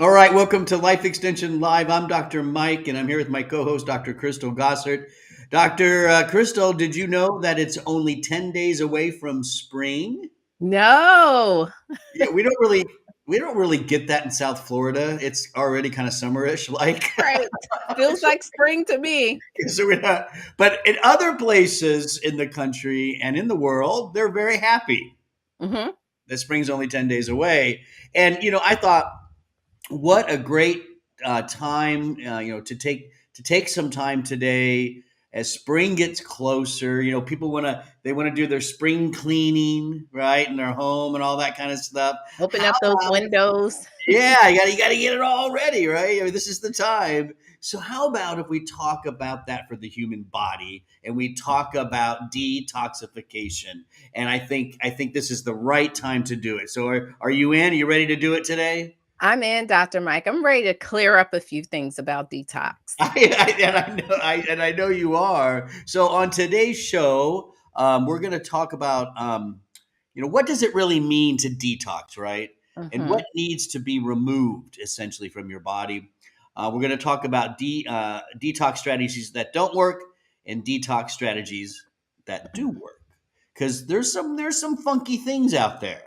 All right, welcome to Life Extension Live. I'm Dr. Mike, and I'm here with my co-host, Dr. Crystal Gossard. Dr. Crystal, did you know that it's only 10 days away from spring? No. Yeah, we don't really get that in South Florida. It's already kind of summerish, like. Right. Feels like spring to me. So we're not, but in other places in the country and in the world, they're very happy Mhm. that spring's only 10 days away. And I thought, what a great time to take some time today as spring gets closer. People want to do their spring cleaning, right, in their home and all that kind of stuff. Open How up those about, windows. yeah, you got to get it all ready, right? I mean, this is the time. So how about if we talk about that for the human body and we talk about detoxification? And I think this is the right time to do it. So are you in? Are you ready to do it today? I'm in, Dr. Mike. I'm ready to clear up a few things about detox. And I know you are. So on today's show, we're going to talk about, what does it really mean to detox, right? And what Mhm. needs to be removed essentially from your body. We're going to talk about detox strategies that don't work and detox strategies that do work. Because there's some funky things out there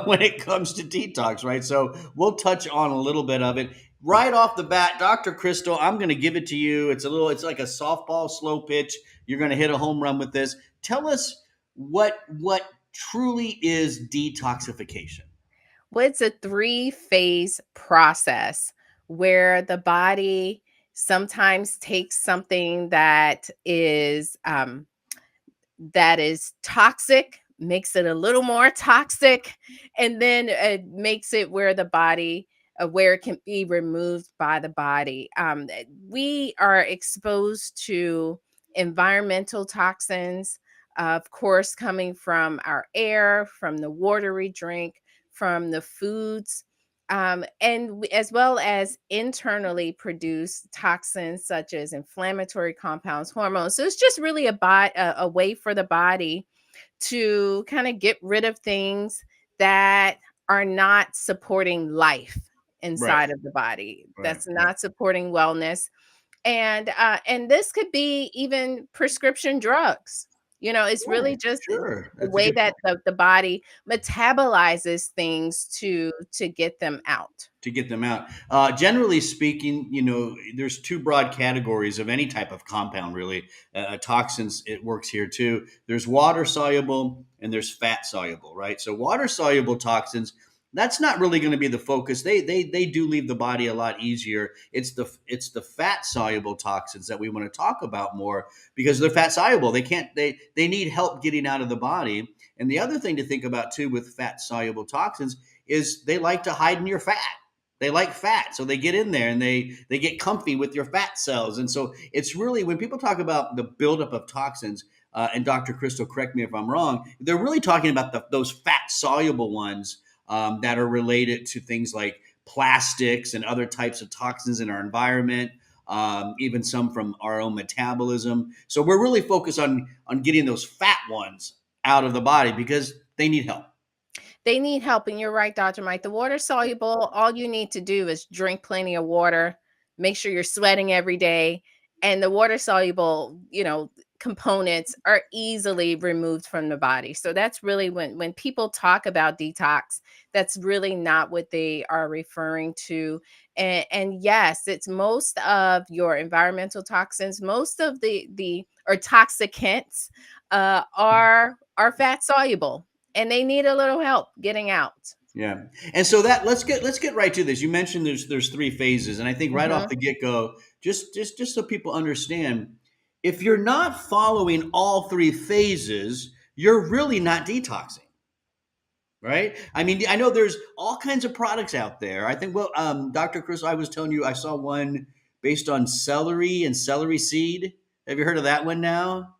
when it comes to detox, right? So we'll touch on a little bit of it right off the bat. Dr. Crystal, I'm going to give it to you. It's like a softball, slow pitch. You're going to hit a home run with this. Tell us what truly is detoxification. Well, it's a three-phase process where the body sometimes takes something that is toxic, makes it a little more toxic, and then it makes it where the body where it can be removed by the body. We are exposed to environmental toxins, of course, coming from our air, from the water we drink, from the foods, as well as internally produced toxins such as inflammatory compounds, hormones. So it's just really a way for the body to kind of get rid of things that are not supporting life Right, inside of the body. right, That's right. not supporting wellness, and this could be even prescription drugs. It's really Sure, just sure. the That's a way good that point. the body metabolizes things to get them out. To get them out. Generally speaking, there's two broad categories of any type of compound, really. Toxins, it works here too. There's water soluble and there's fat soluble, right? So, water soluble toxins, that's not really going to be the focus. They do leave the body a lot easier. It's the fat soluble toxins that we want to talk about more because they're fat soluble. They need help getting out of the body. And the other thing to think about too with fat soluble toxins is they like to hide in your fat. They like fat, so they get in there and they get comfy with your fat cells. And so it's really when people talk about the buildup of toxins, and Dr. Crystal, correct me if I'm wrong, they're really talking about those fat soluble ones that are related to things like plastics and other types of toxins in our environment, even some from our own metabolism. So we're really focused on getting those fat ones out of the body because they need help. They need help, and you're right, Dr. Mike. The water soluble, all you need to do is drink plenty of water, make sure you're sweating every day, and the water soluble, components are easily removed from the body. So that's really when people talk about detox, that's really not what they are referring to. And yes, it's most of your environmental toxins, most of the or toxicants are fat soluble, and they need a little help getting out. Yeah. And so that let's get right to this. You mentioned there's three phases, and I think right off Mhm. the get-go, just so people understand, if you're not following all three phases, you're really not detoxing, right? I mean, I know there's all kinds of products out there. I think Dr. Chris, I was telling you I saw one based on celery and celery seed. Have you heard of that one now?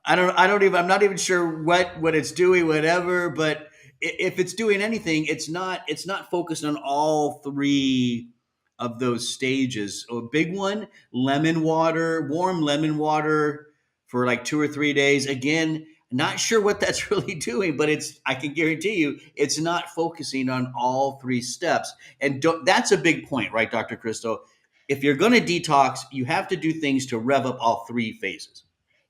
I'm not even sure what it's doing, whatever, but if it's doing anything, it's not focused on all three of those stages. A big one, lemon water, warm lemon water for like 2 or 3 days. Again, Not sure what that's really doing, but I can guarantee you it's not focusing on all three steps. And that's a big point, right, Dr. Christo? If you're going to detox, you have to do things to rev up all three phases.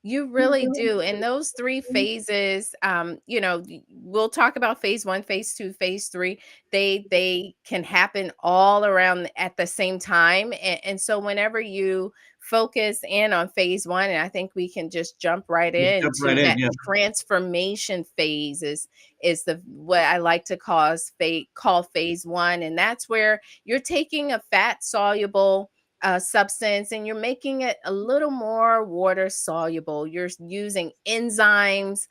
You really do. And those three phases, we'll talk about phase one, phase two, phase three. They can happen all around at the same time. And so whenever you focus in on phase one, and I think we can just jump right Let's jump right into in. that Yeah. transformation phase is the what I like to call phase one. And that's where you're taking a fat soluble substance and you're making it a little more water soluble. You're using enzymes.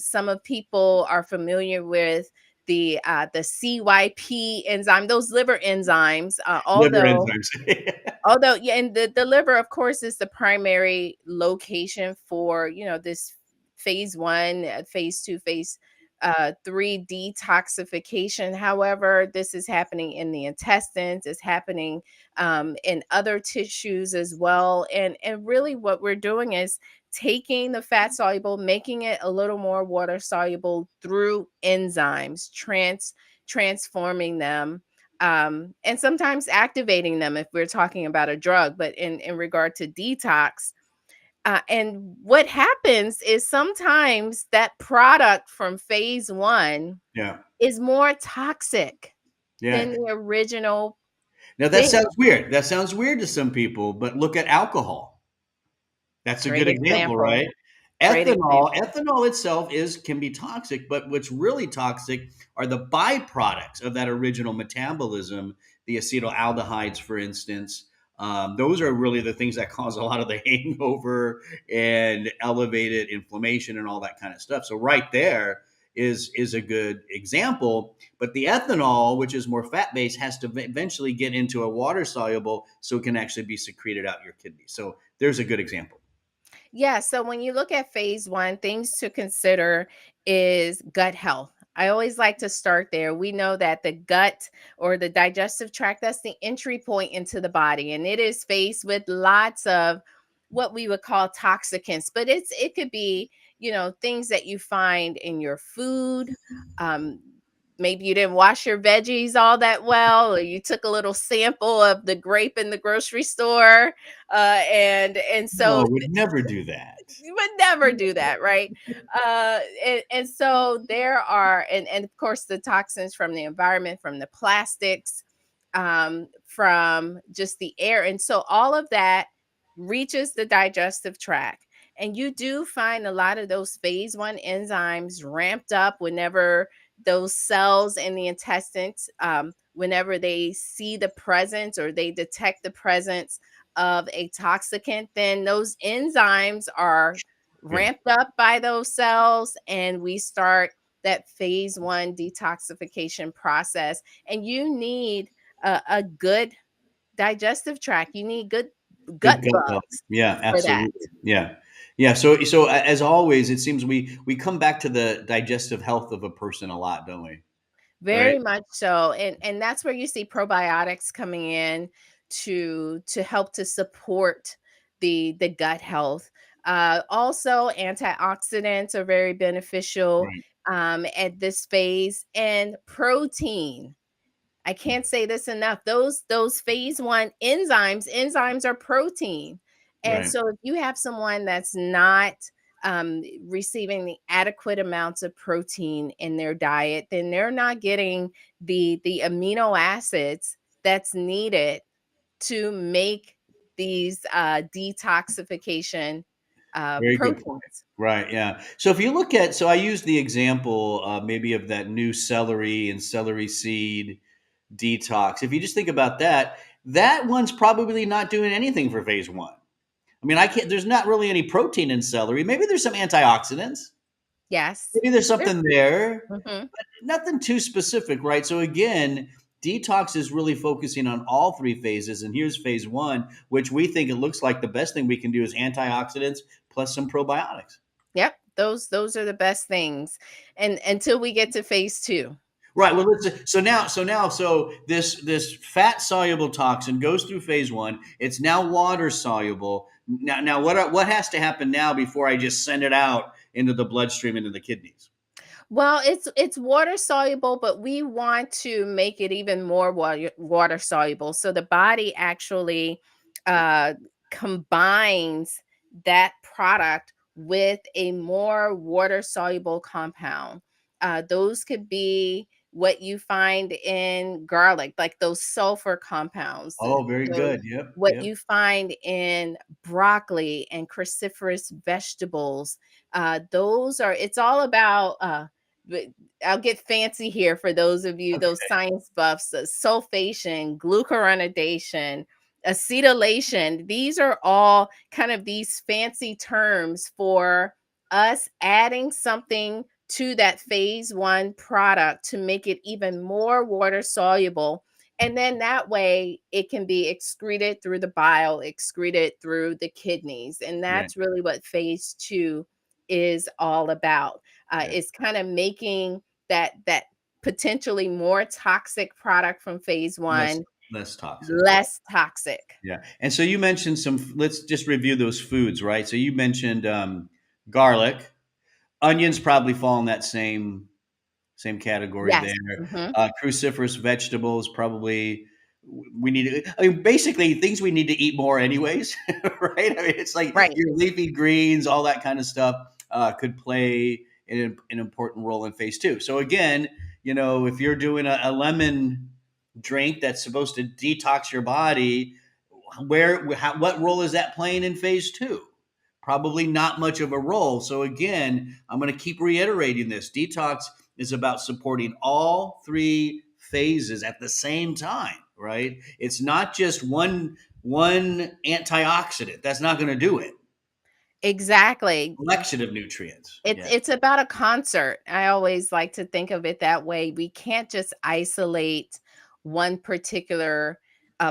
Some of people are familiar with the CYP enzyme, those liver enzymes. Liver Although enzymes. Although, yeah, and the liver, of course, is the primary location for, this phase one, phase two, phase three detoxification. However, this is happening in the intestines, it's happening in other tissues as well. And really what we're doing is taking the fat soluble, making it a little more water soluble through enzymes, transforming them, and sometimes activating them if we're talking about a drug. But in regard to detox, and what happens is sometimes that product from phase one Yeah. is more toxic Yeah. than the original Now that thing. sounds weird. That sounds weird to some people, but look at alcohol. That's a Great good example, example. right? Great example. Ethanol itself can be toxic, but what's really toxic are the byproducts of that original metabolism, the acetaldehydes, for instance. Those are really the things that cause a lot of the hangover and elevated inflammation and all that kind of stuff. So right there is a good example. But the ethanol, which is more fat based, has to eventually get into a water soluble so it can actually be secreted out your kidney. So there's a good example. Yeah, so when you look at phase one, things to consider is gut health. I always like to start there. We know that the gut or the digestive tract, that's the entry point into the body, and it is faced with lots of what we would call toxicants, but it could be, things that you find in your food. Um, Maybe you didn't wash your veggies all that well, or you took a little sample of the grape in the grocery store, and so No, would never do that. you would never do that, right? And so there are, and of course, the toxins from the environment, from the plastics, from just the air. And so all of that reaches the digestive tract. And you do find a lot of those phase one enzymes ramped up whenever those cells in the intestines, whenever they see the presence or they detect the presence of a toxicant, then those enzymes are Yeah, ramped up by those cells, and we start that phase one detoxification process. And you need a good digestive tract, you need good gut good gut health. bugs Yeah, for that. absolutely. Yeah, yeah. So as always, it seems we come back to the digestive health of a person a lot, don't we? Right. Very much so, and that's where you see probiotics coming in to help to support the gut health. Also, antioxidants are very beneficial Right. at this phase, and protein. I can't say this enough. Those phase one enzymes are protein. And Right. so if you have someone that's not receiving the adequate amounts of protein in their diet, then they're not getting the amino acids that's needed to make these detoxification Very good point. proteins. Right. Yeah. So if you look at, so I use the example maybe of that new celery and celery seed detox. If you just think about that, that one's probably not doing anything for phase one. I mean, I can't. There's not really any protein in celery. Maybe there's some antioxidants. Yes. Maybe there's There- something there, mhm. but nothing too specific, right? So again, detox is really focusing on all three phases. And here's phase one, which we think it looks like the best thing we can do is antioxidants plus some probiotics. Yep. Those are the best things. And until we get to phase two. Right. Well, so this fat soluble toxin goes through phase one. It's now water soluble. Now what has to happen now before I just send it out into the bloodstream and into the kidneys? Well, it's water soluble, but we want to make it even more water soluble. So the body actually uh, combines that product with a more water soluble compound. Those could be what you find in garlic, like those sulfur compounds. Oh, very Those, good. Yep. what Yep. you find in broccoli and cruciferous vegetables. Those are. It's all about. But I'll get fancy here for those of you, those Okay. science buffs, sulfation, glucuronidation, acetylation. These are all kind of these fancy terms for us adding something to that phase one product to make it even more water soluble. And then that way it can be excreted through the bile, excreted through the kidneys. And Right. that's really what phase two is all about. Yeah. Is kind of making that potentially more toxic product from phase Less one less toxic. Yeah. less toxic. Yeah. And so you mentioned let's just review those foods, right? So you mentioned garlic, onions probably fall in that same category there. Yes. Hmm. Cruciferous vegetables probably we need to, I mean, basically things we need to eat more anyways, right? I mean, it's like Right. your leafy greens, all that kind of stuff could play an important role in phase two. So again, if you're doing a lemon drink that's supposed to detox your body, what role is that playing in phase two? Probably not much of a role. So again, I'm going to keep reiterating this. Detox is about supporting all three phases at the same time, right? It's not just one antioxidant. That's not going to do it. Exactly. Collection of nutrients. It's Yeah. it's about a concert. I always like to think of it that way. We can't just isolate one particular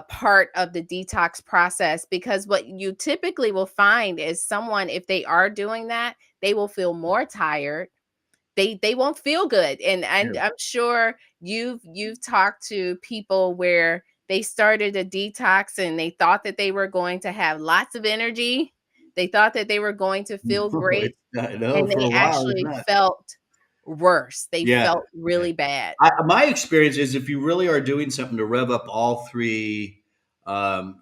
part of the detox process, because what you typically will find is someone, if they are doing that, they will feel more tired. They won't feel good. And Yeah. I'm sure you've talked to people where they started a detox and they thought that they were going to have lots of energy. They thought that they were going to feel No, great, it's not. No, and for they a while it's actually not. felt worse. They Yeah. felt Yeah. really bad. My experience is if you really are doing something to rev up all three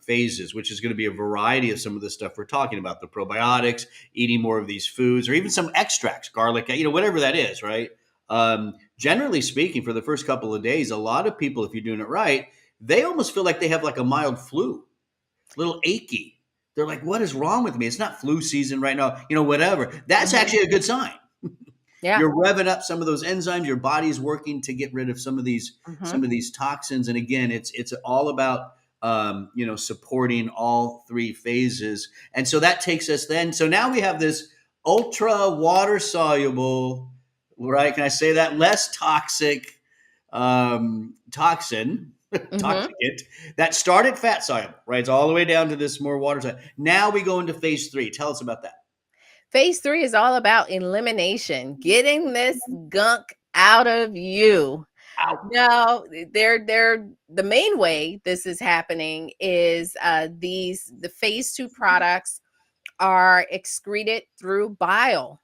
phases, which is going to be a variety of some of the stuff we're talking about, the probiotics, eating more of these foods, or even some extracts, garlic, whatever that is, right? Generally speaking, for the first couple of days, a lot of people, if you're doing it right, they almost feel like they have like a mild flu, a little achy. They're like, what is wrong with me? It's not flu season right now, whatever. That's Mhm. actually a good sign. Yeah. You're revving up some of those enzymes. Your body's working to get rid of some of these Mhm. toxins. And again, it's all about supporting all three phases. And so that takes us then. So now we have this ultra water soluble, right? Can I say that? Less toxic toxin. Mhm. Toxicant that started fat soluble, right? It's all the way down to this more water soluble. Now we go into phase three. Tell us about that. Phase 3 is all about elimination, getting this gunk out of you. Out. No, they're the main way this is happening is the phase 2 products are excreted through bile.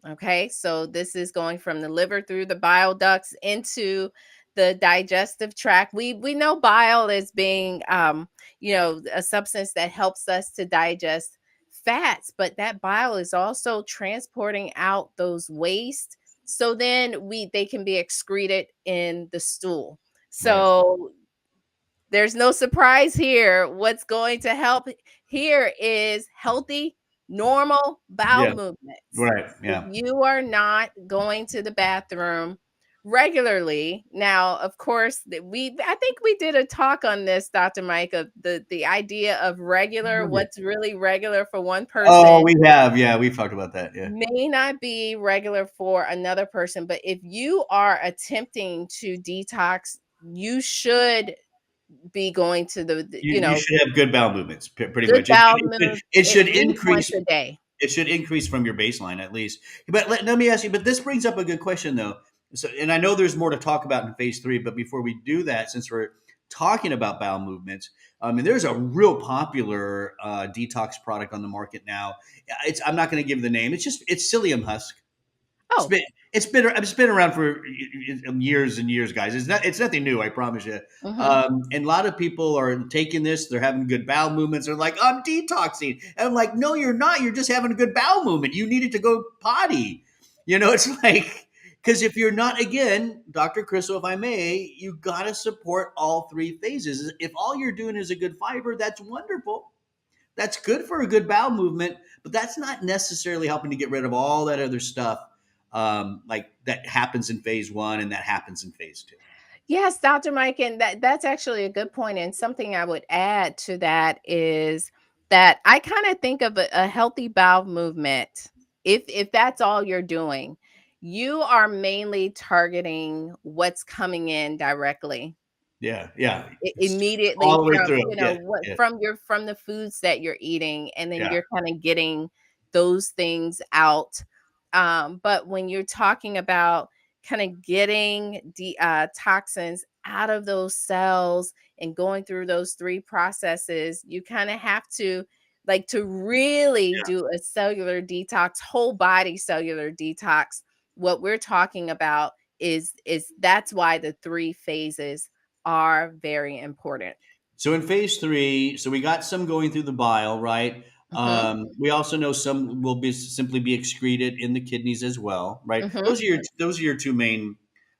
Okay, so this is going from the liver through the bile ducts into the digestive tract. We know bile as being a substance that helps us to digest fats, but that bile is also transporting out those waste. So then they can be excreted in the stool. Right. So there's no surprise here. What's going to help here is healthy, normal bowel Yeah. movements. Right. If Yeah. you are not going to the bathroom regularly, now, of course, I think we did a talk on this, Dr. Mike, of the idea of regular, what's really regular for one Oh, person we have. Yeah, we've talked about that. Yeah. may not be regular for another person. But if you are attempting to detox, you should be going to You should have good bowel movements, pretty good much. bowel move It at should least once increase. a day. It should increase from your baseline at least. But let me ask you. But this brings up a good question though. So, and I know there's more to talk about in phase three. But before we do that, since we're talking about bowel movements, I mean, there's a real popular detox product on the market now. I'm not going to give the name. It's psyllium husk. It's Oh. been it's been around for years and years, guys. It's nothing new, I promise you. Hmm. And a lot of people are taking this. They're having good bowel movements. They're like, I'm detoxing, and I'm like, no, you're not. You're just having a good bowel movement. You needed to go potty. It's like because if you're not, again, Dr. Crystal, if I may, you got to support all three phases. If all you're doing is a good fiber, that's wonderful. That's good for a good bowel movement, but that's not necessarily helping to get rid of all that other stuff, like that happens in phase one and that happens in phase two. Yes, Dr. Mike, and that's actually a good point. And something I would add to that is that I kind of think of a healthy bowel movement. If that's all you're doing, you are mainly targeting what's coming in directly, Yeah, yeah, all immediately the way from, through. Yeah, what yeah, from the foods that you're eating, and then yeah. you're kind of getting those things out. But when you're talking about kind of getting the toxins out of those cells and going through those three processes, you kind of have to, like, to really do a cellular detox, whole body cellular detox. What we're talking about is that's why the three phases are very important. So in phase three, so we got some going through the bile, right? Mhm, We also know some will be simply be excreted in the kidneys as well, right? mhm. Those are your two main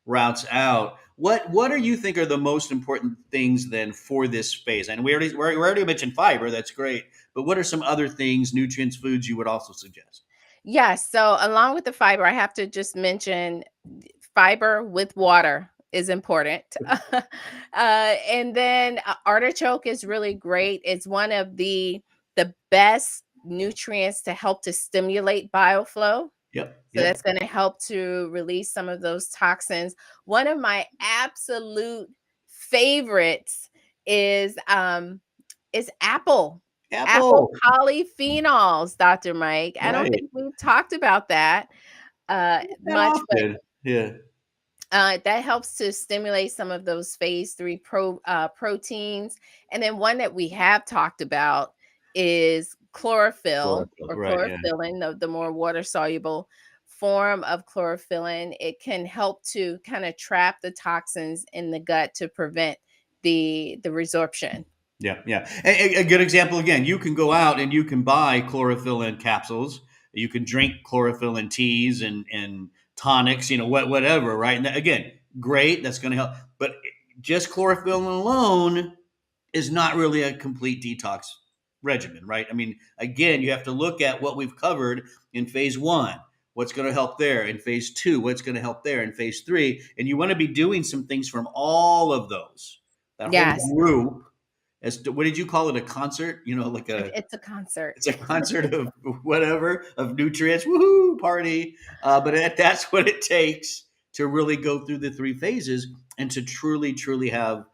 routes out. What do you think are the most important things then for this phase? And we already mentioned fiber, that's great, but what are some other things, nutrients, foods you would also suggest? Yes, so along with the fiber, I have to just mention fiber with water is important. And then artichoke is really great. It's one of the best nutrients to help to stimulate bile flow. Yep, So yep. that's going to help to release some of those toxins. One of my absolute favorites is apple. Apple Apple, polyphenols, Dr. Mike. I don't right? think we've talked about that Not that much, but often. Yeah, that helps to stimulate some of those phase three proteins. And then one that we have talked about is chlorophyll chlorophyll, or right? Yeah. chlorophyllin, the more water soluble form of chlorophyllin. It can help to kind of trap the toxins in the gut to prevent the resorption. Yeah, yeah. A good example again, you can go out and you can buy chlorophyll in capsules. You can drink chlorophyll in teas and tonics, whatever, right? And again, great, that's going to help. But just chlorophyll alone is not really a complete detox regimen, right? I mean, again, you have to look at what we've covered in phase one. What's going to help there in phase two? What's going to help there in phase three? And you want to be doing some things from all of those, that whole Yes, group as to, what did you call it? A concert? Like it's a concert. it's a concert of whatever of nutrients. Woohoo! Party! But that's what it takes to really go through the three phases and to truly, truly have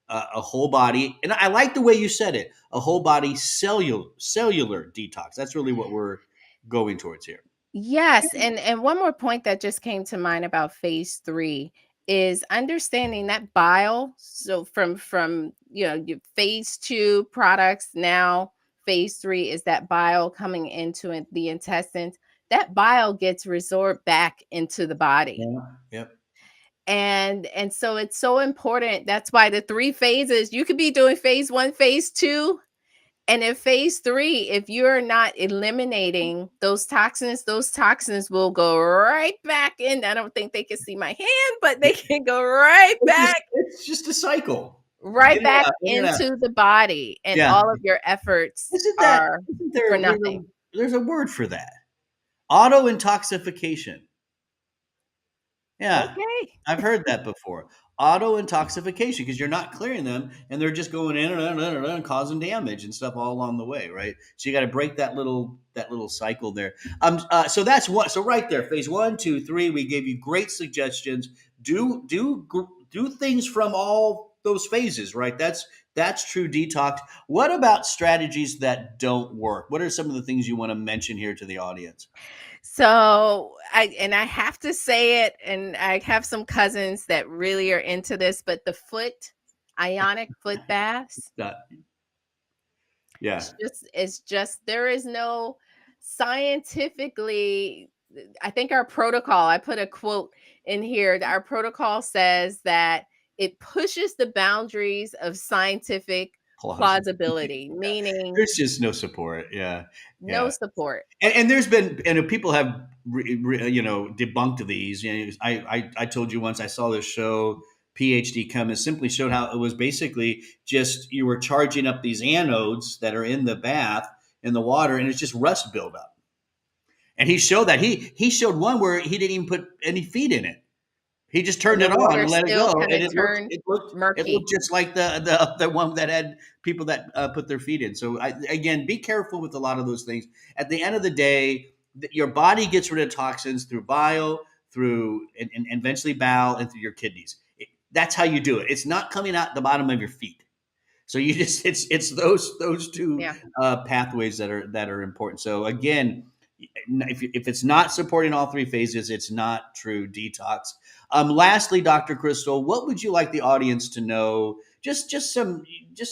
a whole body. And I like the way you said it: a whole body cellular detox. That's really what we're going towards here. Yes, and one more point that just came to mind about phase 3 is understanding that bile. So from your phase 2 products, now phase 3 is that bile coming into the intestines. That bile gets resorbed back into the body. Yeah. Yep. And so it's so important. That's why the 3 phases, you could be doing phase 1, phase 2, and in phase 3, if you're not eliminating those toxins will go right back in. I don't think they can see my hand, but they can go It's just a cycle. In right and back out, in and out. into the body, and Yeah. all of your efforts Isn't that? are Isn't for there? nothing. There's a word for that. Auto intoxication. Yeah, Okay. I've heard that before. Auto intoxication because you're not clearing them and they're just going in and causing damage and stuff all along the way, right? So you got to break that little cycle there. So that's what. So right there, phase one, two, three. We gave you great suggestions. Do things from all those phases, right? That's true detox. What about strategies that don't work? What are some of the things you want to mention here to the audience? So I have to say it, and I have some cousins that really are into this, but the ionic foot baths, Yeah. It's just there is no scientifically, I think our protocol, I put a quote in here that our protocol says that it pushes the boundaries of scientific Plausible. plausibility, meaning There's just no support. Yeah. no Yeah. support. And there's been, and people have, debunked these. I told you once I saw this show, PhD chemist simply showed how it was basically just you were charging up these anodes that are in the bath in the water, and it's just rust buildup. And he showed that he showed one where he didn't even put any feed in it. He just And turned the it on water and let it still go, kind and of turned it murky. looked just like the one that had people that put their feet in. So again, be careful with a lot of those things. At the end of the day, your body gets rid of toxins through bile, through and eventually bowel, and through your kidneys. That's how you do it. It's not coming out the bottom of your feet. So you just it's those two Yeah. pathways that are important. So again, if it's not supporting all three phases, it's not true detox. Lastly, Dr. Crystal, what would you like the audience to know? Just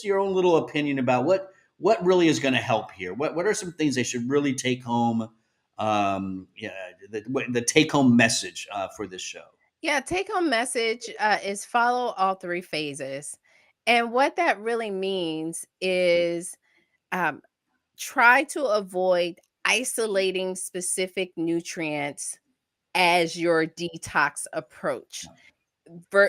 your own little opinion about what really is going to help here. What are some things they should really take home? Yeah, the take home message for this show. Yeah, take home message is follow all three phases. And what that really means is um, try to avoid isolating specific nutrients as your detox approach.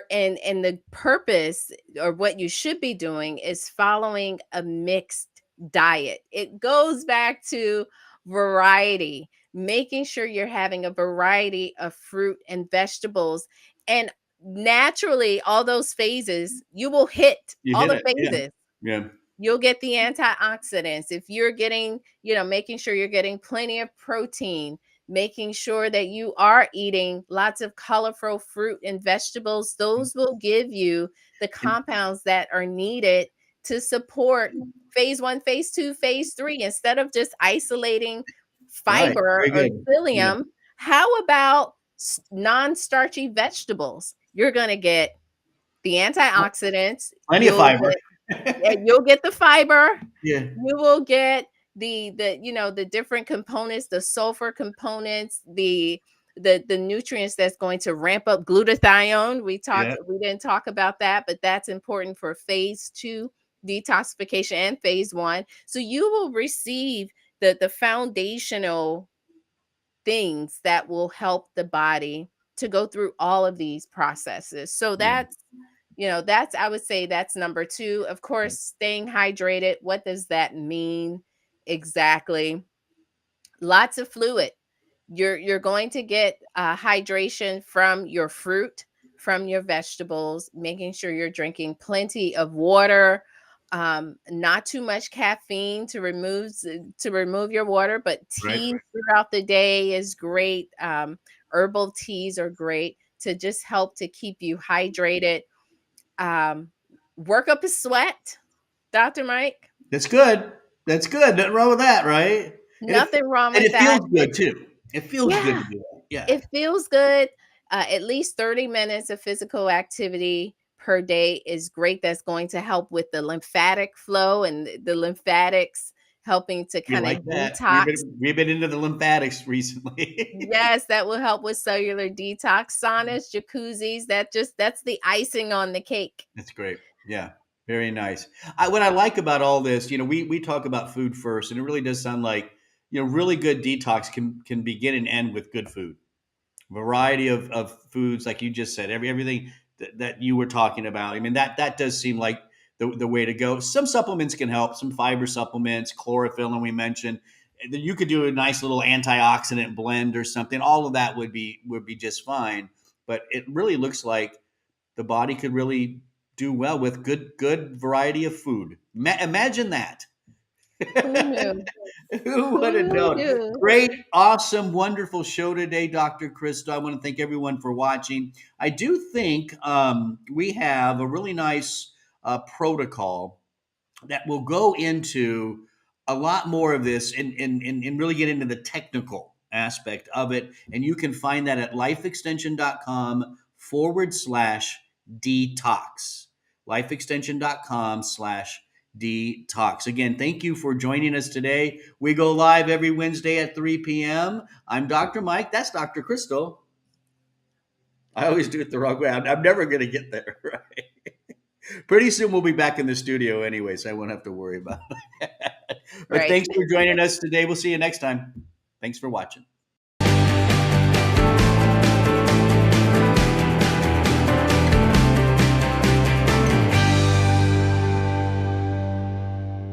And the purpose, or what you should be doing, is following a mixed diet. It goes back to variety, making sure you're having a variety of fruit and vegetables. And naturally, all those phases, you will hit You all hit the it, yeah, phases. yeah. You'll get the antioxidants. If you're getting, making sure you're getting plenty of protein, making sure that you are eating lots of colorful fruit and vegetables, those will give you the And, compounds that are needed to support phase one, phase two, phase three. Instead of just isolating right, fiber very or good. Yeah, psyllium, how about non starchy vegetables? You're going to get the antioxidants. plenty of fiber. Yeah, you'll get the fiber. Yeah, You will get the different components, the sulfur components, the nutrients that's going to ramp up glutathione. yeah. We didn't talk about that, but that's important for phase 2 detoxification and phase 1. So you will receive the foundational things that will help the body to go through all of these processes. So Yeah. that's I would say that's number 2. Of course, staying hydrated. What does that mean exactly? Lots of fluid. You're going to get hydration from your fruit, from your vegetables, making sure you're drinking plenty of water, not too much caffeine to remove your water, but Right. tea throughout the day is great. Herbal teas are great to just help to keep you hydrated. um, Work up a sweat, Dr. Mike. That's good. That's good. Nothing wrong with that, right? And it Nothing wrong and with it feels that. good too. It feels good Yeah, to do that. Yeah. it feels good. At least 30 minutes of physical activity per day is great. That's going to help with the lymphatic flow and the lymphatics, helping to We kind of like that. detox. We've been into the lymphatics recently. Yes, that will help with cellular detox. Saunas, jacuzzis, that's the icing on the cake. That's great. Yeah. Very nice. What I like about all this, we talk about food first, and it really does sound like, really good detox can begin and end with good food. Variety of foods, like you just said, everything that you were talking about. I mean, that does seem like the way to go. Some supplements can help, some fiber supplements, chlorophyll, and we mentioned you could do a nice little antioxidant blend or something. All of that would be just fine. But it really looks like the body could really do well with good variety of food. Imagine that. Who knew? Who would have Who known? knew? Great, awesome, wonderful show today, Dr. Krista. I want to thank everyone for watching. I do think we have a really nice protocol that will go into a lot more of this and really get into the technical aspect of it. And you can find that at lifeextension.com/detox. Lifeextension.com/detox. Detox. Again, thank you for joining us today. We go live every Wednesday at 3 p.m. I'm Dr. Mike. That's Dr. Crystal. I always do it the wrong way. I'm never going to get there, right? Pretty soon we'll be back in the studio anyway, so I won't have to worry about it. But Right. thanks for joining us today. We'll see you next time. Thanks for watching.